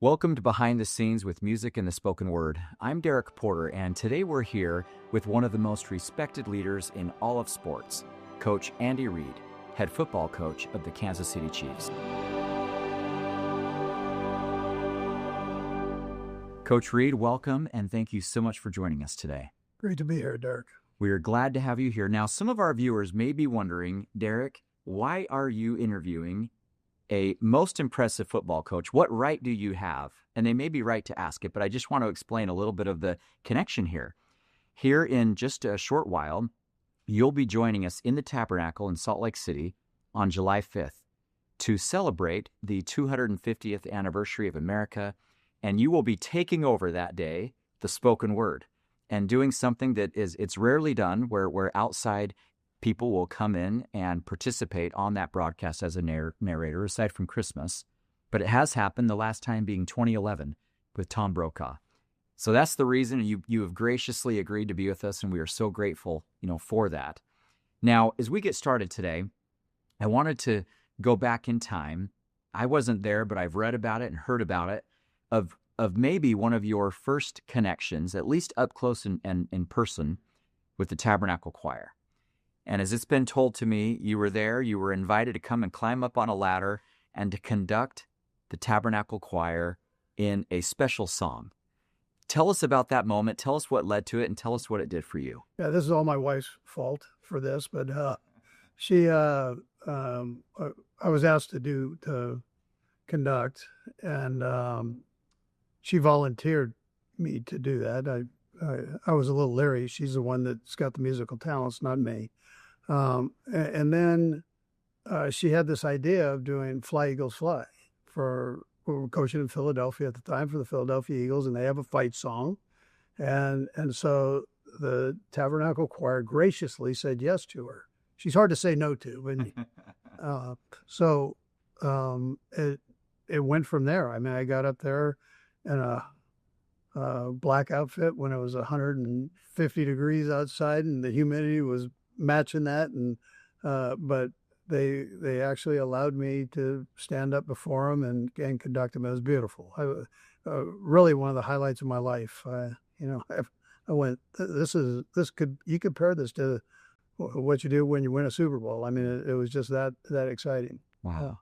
Welcome to Behind the Scenes with Music and the Spoken Word. I'm Derrick Porter, and today we're here with one of the most respected leaders in all of sports, Coach Andy Reid, head football coach of the Kansas City Chiefs. Coach Reid, welcome, and thank you so much for joining us today. Great to be here, Derrick. We are glad to have you here. Now, some of our viewers may be wondering, Derrick, why are you interviewing a most impressive football coach? What right do you have? And they may be right to ask it, but I just want to explain a little bit of the connection here. Here in just a short while, you'll be joining us in the Tabernacle in Salt Lake City on July 5th to celebrate the 250th anniversary of America, and you will be taking over that day the spoken word and doing something that it's rarely done, where outside people will come in and participate on that broadcast as a narrator, aside from Christmas. But it has happened, the last time being 2011 with Tom Brokaw. So that's the reason you have graciously agreed to be with us, and we are so grateful, for that. Now, as we get started today, I wanted to go back in time. I wasn't there, but I've read about it and heard about it, of maybe one of your first connections, at least up close and in person, with the Tabernacle Choir. And as it's been told to me, you were there, you were invited to come and climb up on a ladder and to conduct the Tabernacle Choir in a special song. Tell us about that moment. Tell us what led to it, and tell us what it did for you. Yeah, this is all my wife's fault for this, but she, I was asked to conduct, and she volunteered me to do that. I was a little leery. She's the one that's got the musical talents, not me. And then she had this idea of doing Fly, Eagles, Fly. We were coaching in Philadelphia at the time for the Philadelphia Eagles, and they have a fight song. And so the Tabernacle Choir graciously said yes to her. She's hard to say no to. And it went from there. I mean, I got up there in a black outfit when it was 150 degrees outside, and the humidity was matching that. And but they actually allowed me to stand up before them and conduct them. It was beautiful. Really one of the highlights of my life. I went, you compare this to what you do when you win a Super Bowl. I mean, it was just that exciting. Wow.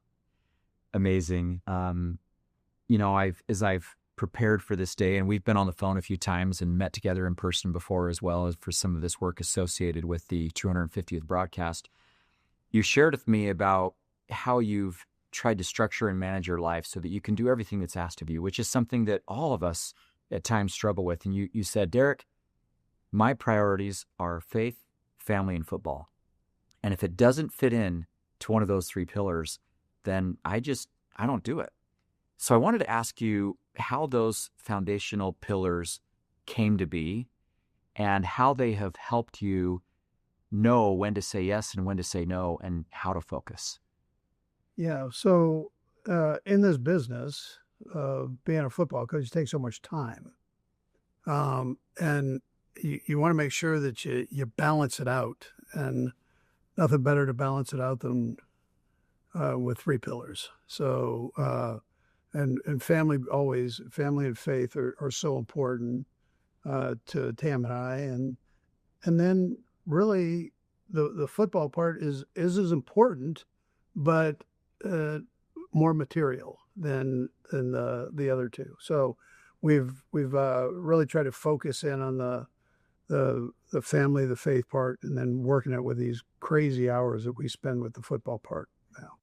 Amazing. As I've prepared for this day, and we've been on the phone a few times and met together in person before, as well as for some of this work associated with the 250th broadcast. You shared with me about how you've tried to structure and manage your life so that you can do everything that's asked of you, which is something that all of us at times struggle with. And you said, Derrick, my priorities are faith, family, and football. And if it doesn't fit in to one of those three pillars, then I don't do it. So I wanted to ask you how those foundational pillars came to be and how they have helped you know when to say yes and when to say no and how to focus. Yeah. So in this business, being a football coach takes so much time. And you want to make sure that you balance it out, and nothing better to balance it out than with three pillars. So, and family and faith are so important to Tam and I, and then really the football part is as important, but more material than the other two. So we've really tried to focus in on the family, the faith part, and then working it with these crazy hours that we spend with the football part now.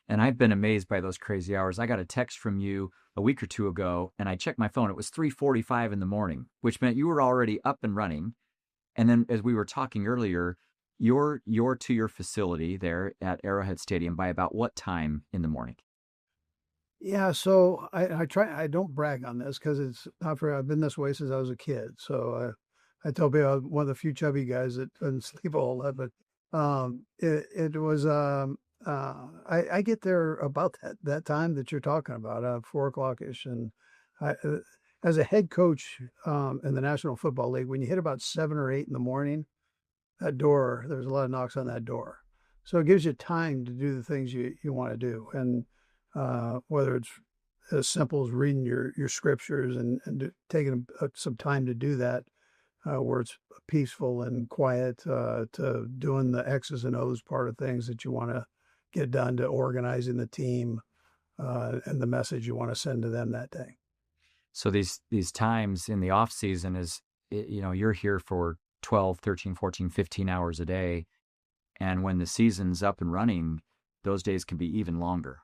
And I've been amazed by those crazy hours. I got a text from you a week or two ago, and I checked my phone. It was 3:45 in the morning, which meant you were already up and running. And then, as we were talking earlier, you're to your facility there at Arrowhead Stadium by about what time in the morning? Yeah, so I don't brag on this because it's not for, I've been this way since I was a kid. So I tell people I'm one of the few chubby guys that doesn't sleep a whole lot, but it was, I get there about that time that you're talking about, 4:00-ish. And as a head coach in the National Football League, when you hit about 7 or 8 in the morning, there's a lot of knocks on that door. So it gives you time to do the things you want to do. And whether it's as simple as reading your scriptures and taking some time to do that, where it's peaceful and quiet, to doing the X's and O's part of things that you want to get done, to organizing the team, and the message you want to send to them that day. So these times in the off season is, you're here for 12, 13, 14, 15 hours a day. And when the season's up and running, those days can be even longer.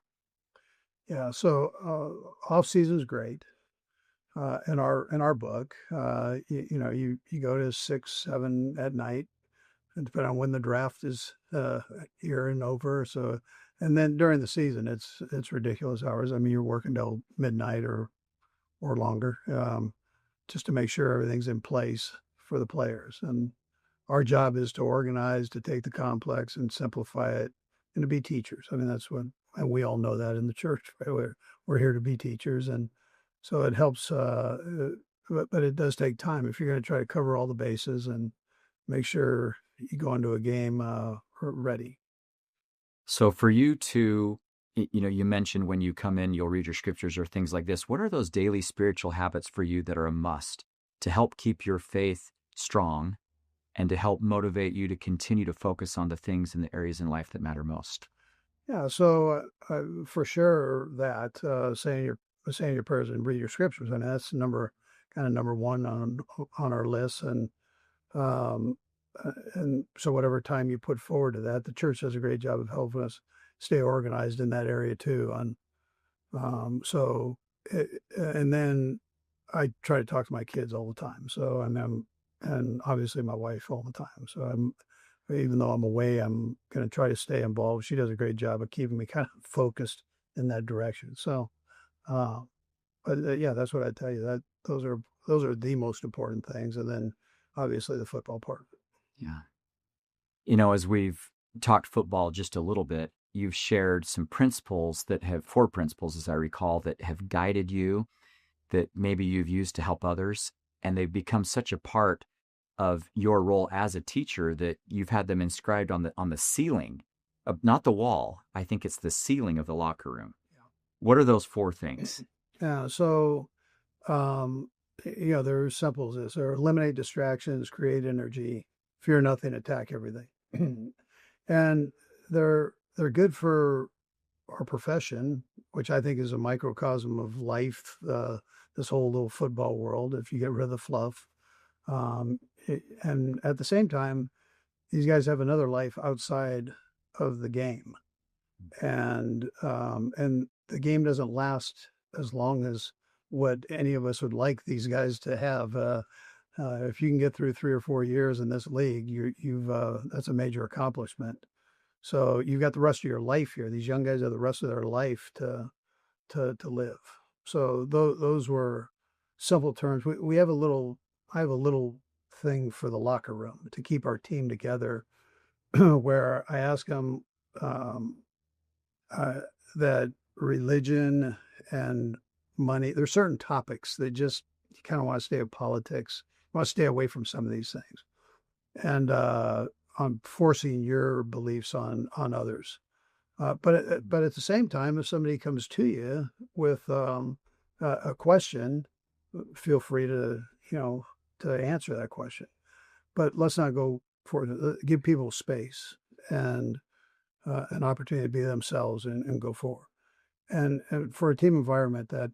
Yeah. So off season is great. In our book, you go to 6, 7 at night, and depending on when the draft is here and over. So, and then during the season, it's ridiculous hours. I mean, you're working till midnight or longer, just to make sure everything's in place for the players. And our job is to organize, to take the complex and simplify it, and to be teachers. I mean, that's what, and we all know that in the church, right? We're here to be teachers, and so it helps. But it does take time if you're going to try to cover all the bases and make sure you go into a game ready. So for you to, you mentioned when you come in, you'll read your scriptures or things like this. What are those daily spiritual habits for you that are a must to help keep your faith strong and to help motivate you to continue to focus on the things and the areas in life that matter most? Yeah, so for sure that saying your prayers and read your scriptures, and that's number one on our list, um, and so whatever time you put forward to that, the church does a great job of helping us stay organized in that area too. And then I try to talk to my kids all the time. So and obviously my wife all the time. So even though I'm away, I'm going to try to stay involved. She does a great job of keeping me kind of focused in that direction. So, uh, but yeah, that's what I tell you. That those are the most important things, and then obviously the football part. Yeah. As we've talked football just a little bit, you've shared some principles that have, four principles, as I recall, that have guided you, that maybe you've used to help others. And they've become such a part of your role as a teacher that you've had them inscribed on the ceiling, not the wall. I think it's the ceiling of the locker room. What are those four things? Yeah. So, um, they're simple as this: or eliminate distractions, create energy, fear nothing, attack everything. And they're good for our profession, which I think is a microcosm of life. This whole little football world, if you get rid of the fluff, and at the same time, these guys have another life outside of the game, and the game doesn't last as long as what any of us would like these guys to have. If you can get through 3 or 4 years in this league, you've that's a major accomplishment. So you've got the rest of your life here. These young guys have the rest of their life to live. So those were simple terms. We have a little. I have a little thing for the locker room to keep our team together, where I ask them uh, that religion and money. There's certain topics that just you kind of want to stay in politics. You want to stay away from some of these things, and on forcing your beliefs on others. But at the same time, if somebody comes to you with a question, feel free to answer that question. But let's not go for it. Give people space and an opportunity to be themselves and go forward. And for a team environment, that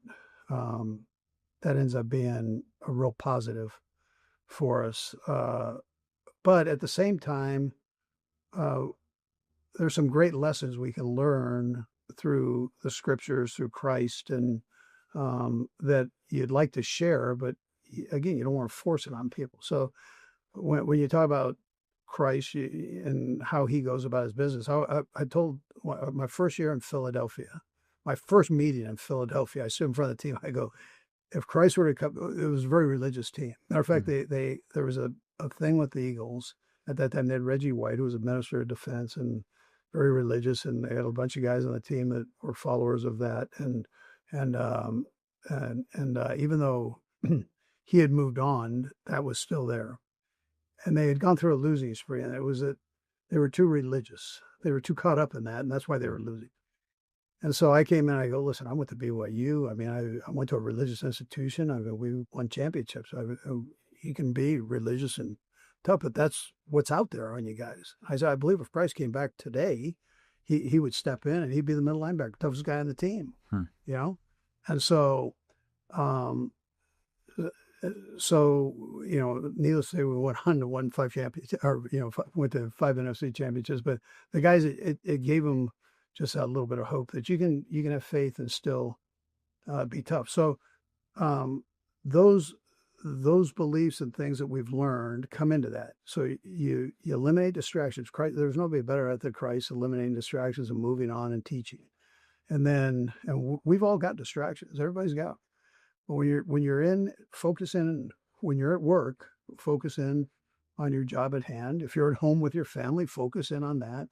ends up being a real positive for us. But at the same time, uh, there's some great lessons we can learn through the scriptures, through Christ, and that you'd like to share, but again, you don't want to force it on people. So when you talk about Christ and how he goes about his business, I told my first year in Philadelphia, my first meeting in Philadelphia, I stood in front of the team. I go, if Christ were to come, it was a very religious team. Matter of fact, there was a thing with the Eagles at that time. They had Reggie White, who was a minister of defense and very religious, and they had a bunch of guys on the team that were followers of that. And even though he had moved on, that was still there. And they had gone through a losing spree, and it was that they were too religious. They were too caught up in that, and that's why they were losing. And so I came in, I go, listen, I went to BYU. I mean, I went to a religious institution. I mean, we won championships. You can be religious and tough, but that's what's out there on you guys. I said, I believe if Price came back today, he would step in and he'd be the middle linebacker, toughest guy on the team, you know? And so, um, needless to say, we went on to win 5 championships, or, went to 5 NFC championships, but the guys, it gave them just a little bit of hope that you can have faith and still be tough. So those beliefs and things that we've learned come into that. So you eliminate distractions. There's nobody better at than Christ, eliminating distractions and moving on and teaching. And we've all got distractions. Everybody's got. But when you're in, focus in. When you're at work, focus in on your job at hand. If you're at home with your family, focus in on that.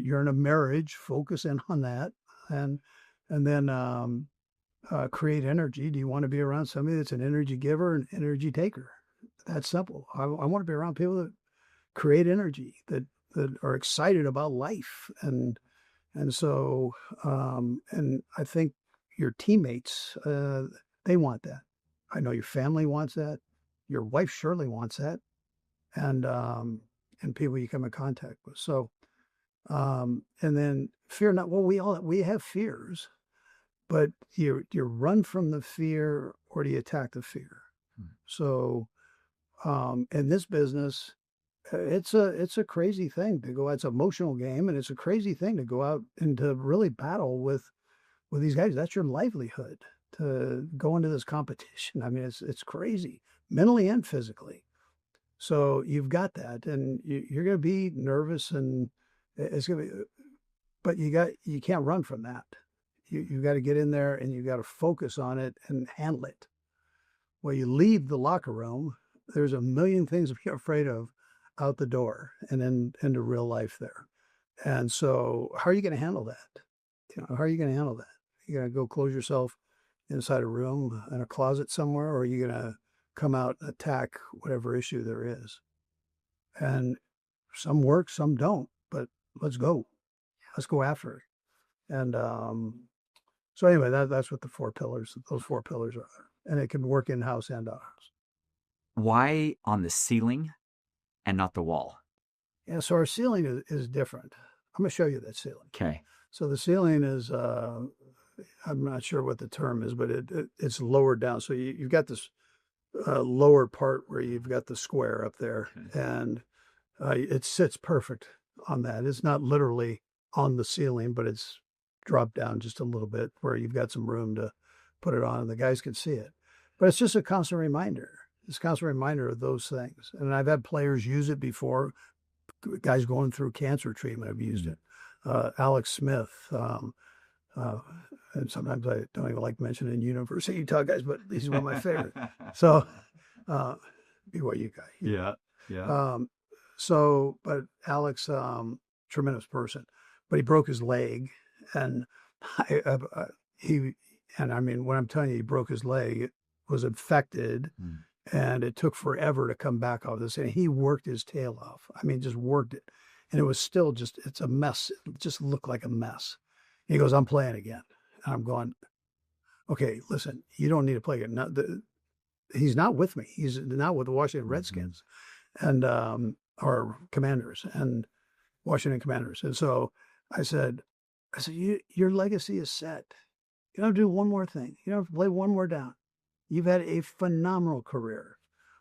You're in a marriage, focus in on that, and then create energy. Do you want to be around somebody that's an energy giver and energy taker? That's simple. I want to be around people that create energy, that are excited about life, and so and I think your teammates, they want that. I know your family wants that. Your wife surely wants that, and people you come in contact with. So. And then fear not. Well, we have fears, but you run from the fear or do you attack the fear? So, in this business, it's a crazy thing to go out. It's an emotional game, and it's a crazy thing to go out and to really battle with these guys. That's your livelihood, to go into this competition. I mean, it's crazy, mentally and physically. So you've got that, and you're going to be nervous and. It's gonna be, but you can't run from that. You got to get in there and you got to focus on it and handle it. When you leave the locker room, there's a million things to be afraid of out the door and then into real life there. And so, how are you going to handle that? How are you going to handle that? You going to go close yourself inside a room in a closet somewhere, or are you going to come out and attack whatever issue there is? And some work, some don't, but let's go. Let's go after it. And so anyway, that's what those 4 pillars are. And it can work in-house and out-house. Why on the ceiling and not the wall? Yeah, so our ceiling is different. I'm going to show you that ceiling. Okay. So the ceiling is, I'm not sure what the term is, but it's lowered down. So you've got this lower part where you've got the square up there, and it sits perfect on that. It's not literally on the ceiling, but it's dropped down just a little bit where you've got some room to put it on and the guys can see it. But it's just a constant reminder. It's a constant reminder of those things. And I've had players use it before. Guys going through cancer treatment have used it. Alex Smith, and sometimes I don't even like mentioning University of Utah guys, but he's one of my favorite. So, BYU guy. Yeah. But Alex, tremendous person, but he broke his leg, and I mean, when I'm telling you, he broke his leg, it was infected, and it took forever to come back off this. And he worked his tail off. I mean, just worked it, and it was still it's a mess. It just looked like a mess. And he goes, "I'm playing again," and I'm going, "Okay, listen, you don't need to play again." He's not with me. He's not with the Washington Redskins, and or Commanders and Washington Commanders. And so I said, your legacy is set. You don't have to do one more thing. You don't have to play one more down. You've had a phenomenal career.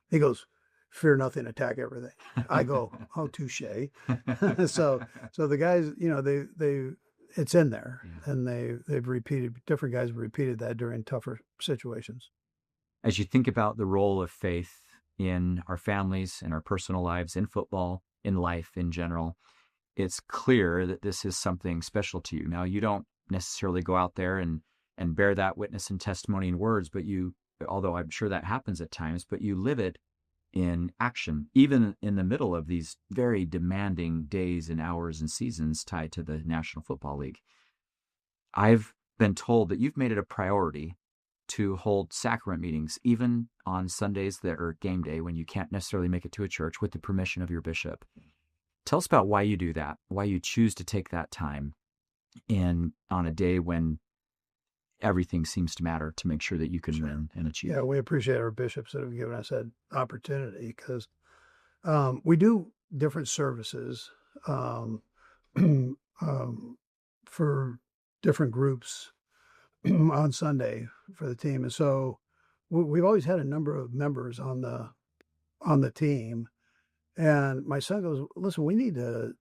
He goes, fear nothing, attack everything. I go, oh, touche. So the guys, it's in there, and different guys have repeated that during tougher situations. As you think about the role of faith in our families, in our personal lives, in football, in life in general, it's clear that this is something special to you. Now, you don't necessarily go out there and bear that witness and testimony in words, but although I'm sure that happens at times, but you live it in action, even in the middle of these very demanding days and hours and seasons tied to the National Football League. I've been told that you've made it a priority to hold sacrament meetings, even on Sundays that are game day when you can't necessarily make it to a church, with the permission of your bishop. Tell us about why you do that, why you choose to take that time on a day when everything seems to matter to make sure that you can win and achieve. Yeah, we appreciate our bishops that have given us that opportunity because we do different services um, for different groups on Sunday for the team, and so we've always had a number of members on the team. And my son goes, "Listen, we need to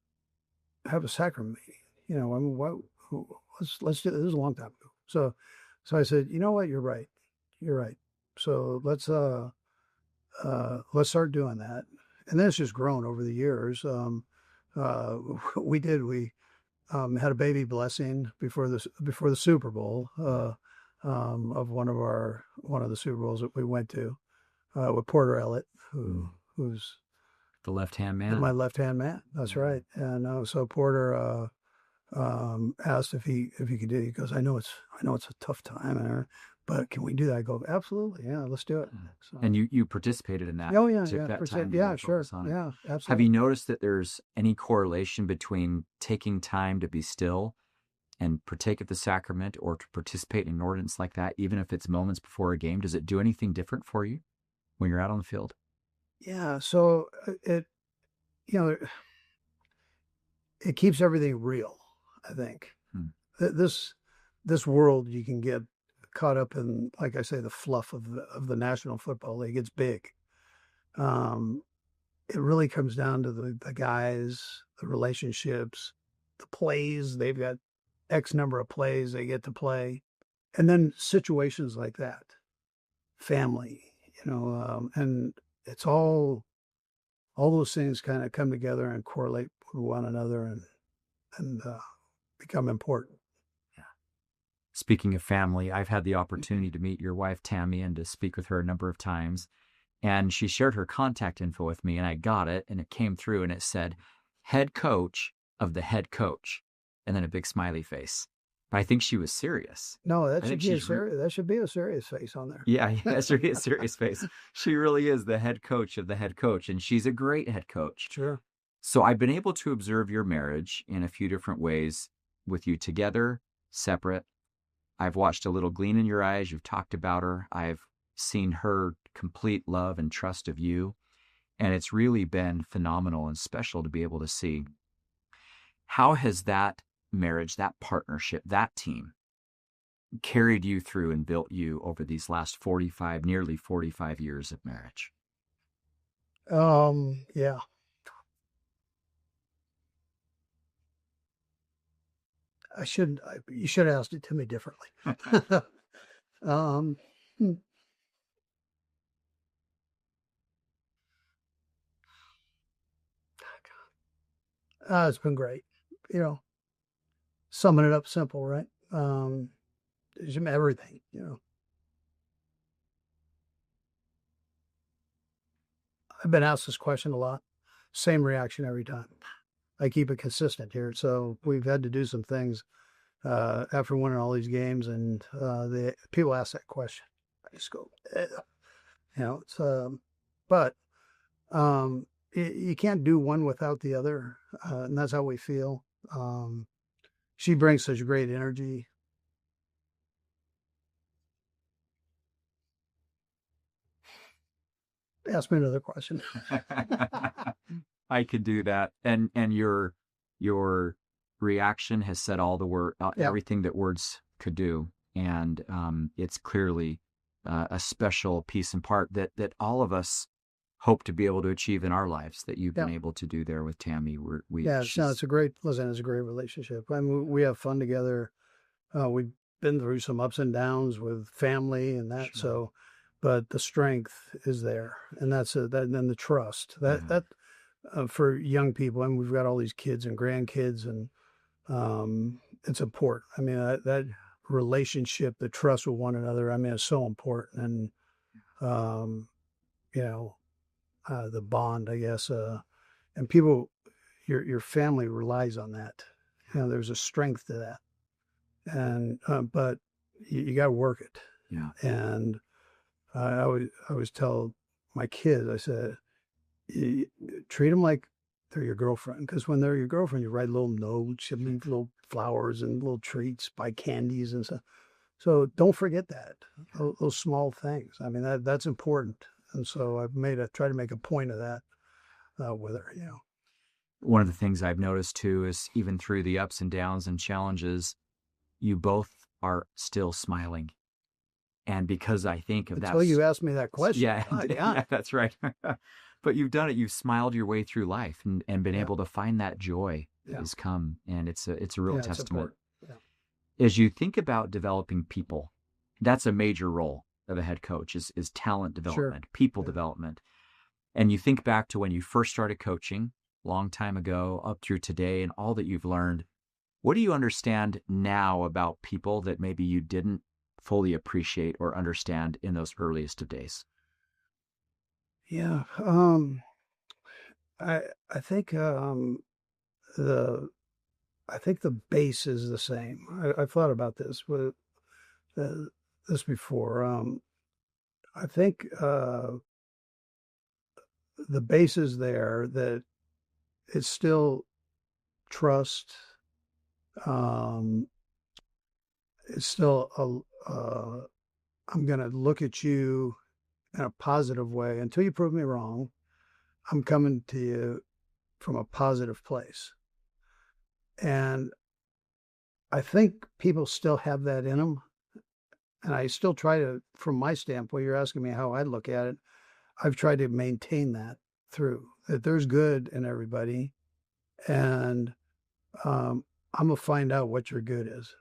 have a sacrament meeting. I mean, let's do this. This is a long time ago." So I said, "You know what? You're right. You're right. So let's start doing that." And then it's just grown over the years. Uh, we had a baby blessing before the Super Bowl of one of the Super Bowls that we went to with Porter Ellett, who's the left-hand man. my left-hand man. That's right. And so Porter asked if he could do it. He goes, I know it's a tough time, but can we do that? I go, absolutely. Yeah, let's do it. So, and you participated in that. Oh yeah, took yeah, that time yeah, to sure, focus on it. yeah, absolutely. Have you noticed that there's any correlation between taking time to be still and partake of the sacrament or to participate in an ordinance like that, even if it's moments before a game? Does it do anything different for you when you're out on the field? Yeah, so it it keeps everything real, I think. This world, you can get caught up in, like I say, the fluff of the National Football League. It's big. It really comes down to the guys, the relationships, the plays. They've got X number of plays they get to play. And then situations like that, family, and it's all those things kind of come together and correlate with one another and become important. Yeah. Speaking of family, I've had the opportunity to meet your wife, Tammy, and to speak with her a number of times. And she shared her contact info with me, and I got it, and it came through, and it said, head coach of the head coach, and then a big smiley face. But I think she was serious. No, that should be a serious face on there. Yeah, that should be a serious face. She really is the head coach of the head coach, and she's a great head coach. Sure. So I've been able to observe your marriage in a few different ways, with you together, separate. I've watched a little gleam in your eyes. You've talked about her. I've seen her complete love and trust of you. And it's really been phenomenal and special to be able to see. How has that marriage, that partnership, that team carried you through and built you over these last nearly 45 years of marriage? Yeah. You should have asked it to me differently. It's been great. Summing it up simple, right? Everything, I've been asked this question a lot. Same reaction every time. I keep it consistent here. So we've had to do some things after winning all these games, and the people ask that question. I just go, it's but you can't do one without the other, and that's how we feel. She brings such great energy. Ask me another question. I could do that, and your reaction has said all the everything that words could do, and it's clearly a special piece and part that all of us hope to be able to achieve in our lives. That you've been able to do there with Tammy. It's a great relationship. I mean, we have fun together. We've been through some ups and downs with family and that. Sure. So, but the strength is there, and and the trust that for young people. And we've got all these kids and grandkids, and it's important. I mean, that relationship, the trust with one another. I mean, it's so important, and the bond, I guess, and people, your family relies on that. There's a strength to that, and but you got to work it. Yeah. And I always tell my kids, I said, treat them like they're your girlfriend. Because when they're your girlfriend, you write little notes, you leave little flowers and little treats, buy candies and stuff. So don't forget that, those small things. I mean, that's important. And so try to make a point of that with her, you know. One of the things I've noticed too is even through the ups and downs and challenges, you both are still smiling. And because I think of that. Until you asked me that question. Yeah, yeah, that's right. But you've done it. You've smiled your way through life and been able to find that joy that has come. And it's a real testament. As you think about developing people, that's a major role of a head coach is talent development, people development. And you think back to when you first started coaching a long time ago up through today and all that you've learned. What do you understand now about people that maybe you didn't fully appreciate or understand in those earliest of days? Yeah. I think the base is the same. I've thought about this with this before. I think the base is there, that it's still trust. It's still I'm going to look at you in a positive way. Until you prove me wrong, I'm coming to you from a positive place. And I think people still have that in them. And I still try to, from my standpoint, you're asking me how I look at it, I've tried to maintain that through, that there's good in everybody. And I'm going to find out what your good is,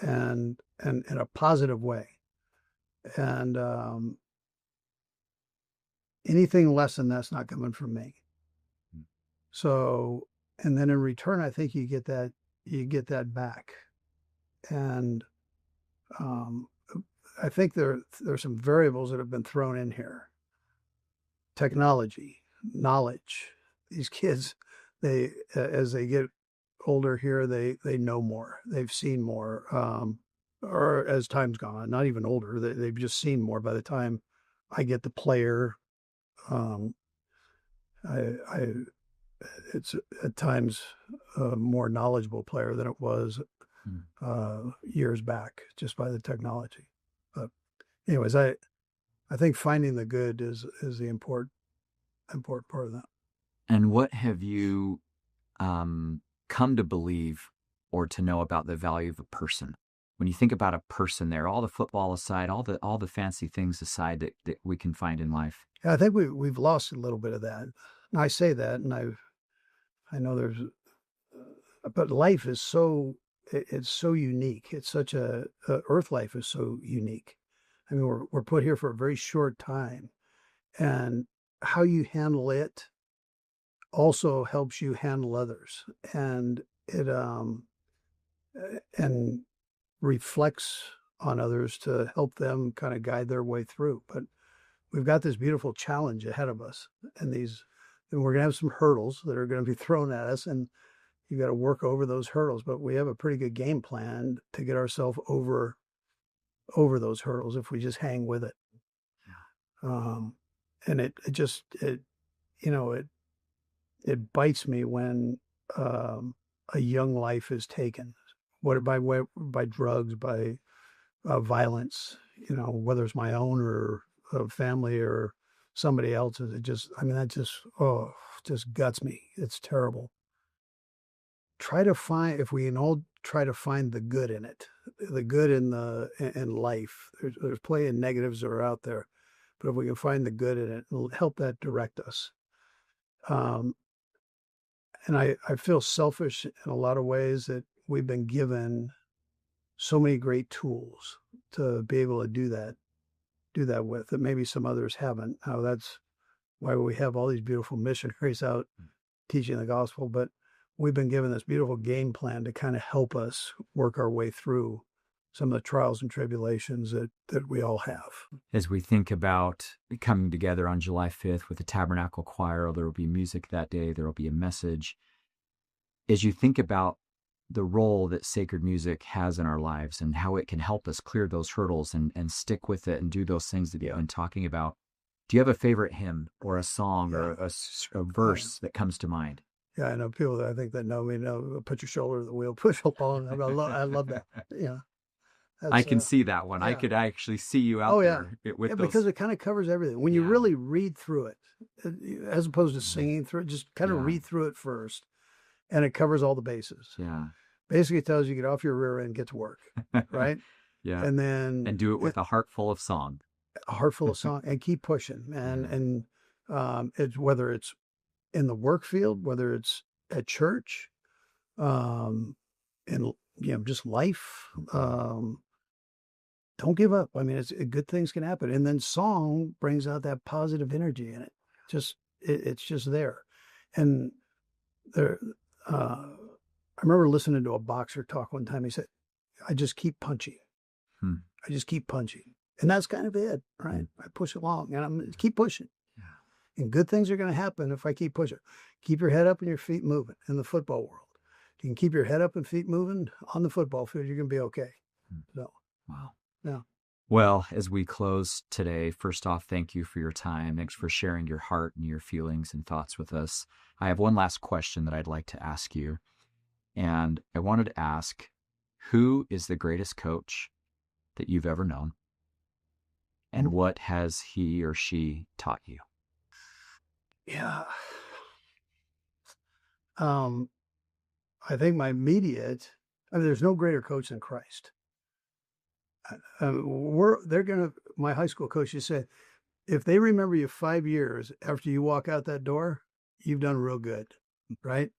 and in a positive way. And anything less than that's not coming from me. So, and then in return, I think you get that back. And I think there's some variables that have been thrown in here. Technology, knowledge. These kids, as they get older here, they know more. They've seen more. Or as time's gone on, not even older, they've just seen more. By the time I get the player, it's at times a more knowledgeable player than it was years back, just by the technology. But anyways, I think finding the good is the important part of that. And what have you come to believe or to know about the value of a person? When you think about a person there, all the football aside, all the fancy things aside that we can find in life. Yeah, I think we've lost a little bit of that. And I say that, and I know but life is it's so unique. It's such Earth life is so unique. I mean, we're put here for a very short time, and how you handle it also helps you handle others, and it and reflects on others to help them kind of guide their way through. But we've got this beautiful challenge ahead of us, and we're going to have some hurdles that are going to be thrown at us, and you got to work over those hurdles. But we have a pretty good game plan to get ourselves over those hurdles if we just hang with it. And it bites me when a young life is taken, by drugs, by violence, whether it's my own or family or somebody else's. That just guts me. It's terrible. If we can all try to find the good in it, the good in life. There's plenty of negatives that are out there, but if we can find the good in it, it'll help that direct us. And I feel selfish in a lot of ways that we've been given so many great tools to be able to do that with, that maybe some others haven't. Now that's why we have all these beautiful missionaries out teaching the gospel, but we've been given this beautiful game plan to kind of help us work our way through some of the trials and tribulations that we all have. As we think about coming together on July 5th with the Tabernacle Choir, there will be music that day, there will be a message. As you think about the role that sacred music has in our lives and how it can help us clear those hurdles and stick with it and do those things that you've been talking about, Do you have a favorite hymn or a song or Yeah. a verse that comes to mind? Yeah, I know people that I think that know me know, put your shoulder to the wheel, push along. I love that. Yeah, I that's can see that one. I yeah. could actually see you out Oh yeah, there yeah, with because those. it kind of covers everything. When you Yeah. really read through it, as opposed to Mhm. singing through it, just kind of Yeah. read through it first, and it covers all the bases. Yeah. Basically, it tells you get off your rear end, get to work, right? Yeah. And then And do it with a heart full of song. a heart full of song, and keep pushing, man. Yeah. And it's whether it's in the work field, whether it's at church, um, in just life. Don't give up. I mean, it's good things can happen, and then song brings out that positive energy in it. Just it's just there, and there. I remember listening to a boxer talk one time. He said, "I just keep punching. Hmm. I just keep punching," and that's kind of it, right? I push along, and I'm keep pushing. Yeah. And good things are going to happen if I keep pushing. Keep your head up and your feet moving in the football world. If you can keep your head up and feet moving on the football field, you're going to be okay. Hmm. So, Wow. yeah. Well, as we close today, first off, thank you for your time. Thanks for sharing your heart and your feelings and thoughts with us. I have one last question that I'd like to ask you. And I wanted to ask, who is the greatest coach that you've ever known? And what has he or she taught you? Yeah. Um, I think my immediate, I mean, there's no greater coach than Christ. My high school coach, you said, if they remember you 5 years after you walk out that door, you've done real good, right?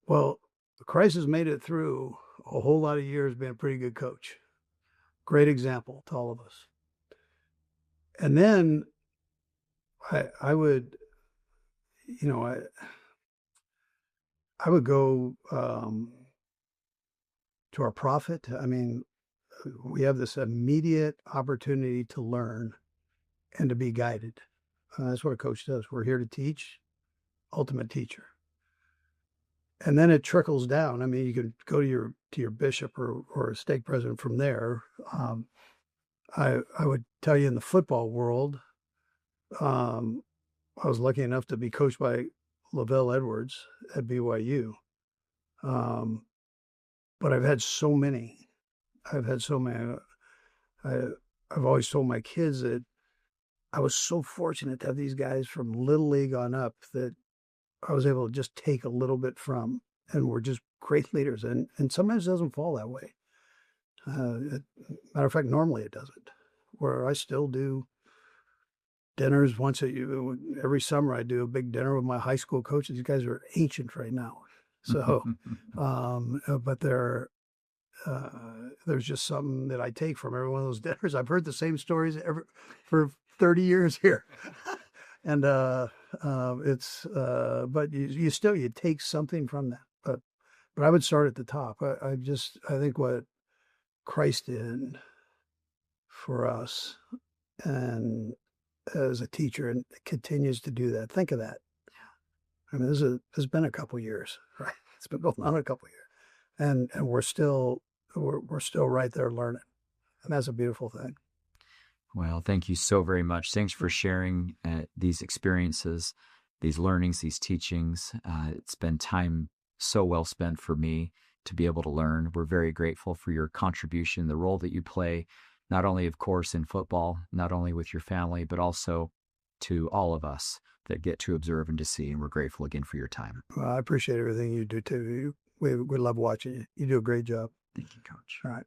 Well, Christ has made it through a whole lot of years being a pretty good coach. Great example to all of us. And then I would, you know, I would go to our prophet. I mean, we have this immediate opportunity to learn and to be guided. That's what a coach does. We're here to teach, ultimate teacher. And then it trickles down. I mean, you could go to your bishop or a stake president from there. I would tell you in the football world, um, I was lucky enough to be coached by Lavelle Edwards at BYU. Um, but I've had so many. I've had so many. I've always told my kids that I was so fortunate to have these guys from Little League on up that I was able to just take a little bit from, and we're just great leaders. And sometimes it doesn't fall that way. Matter of fact, normally it doesn't. Where I still do dinners every summer. I do a big dinner with my high school coaches. These guys are ancient right now. So, but there's just something that I take from every one of those dinners. I've heard the same stories for 30 years here. And but you take something from that. But I would start at the top. I think what Christ did for us, and as a teacher, and continues to do that. Think of that. I mean, this has been a couple years, right? It's been going on a couple years, and we're still right there learning, and that's a beautiful thing. Well, thank you so very much. Thanks for sharing these experiences, these learnings, these teachings. It's been time so well spent for me to be able to learn. We're very grateful for your contribution, the role that you play, not only, of course, in football, not only with your family, but also to all of us that get to observe and to see. And we're grateful again for your time. Well, I appreciate everything you do too. We love watching you. You do a great job. Thank you, Coach. All right.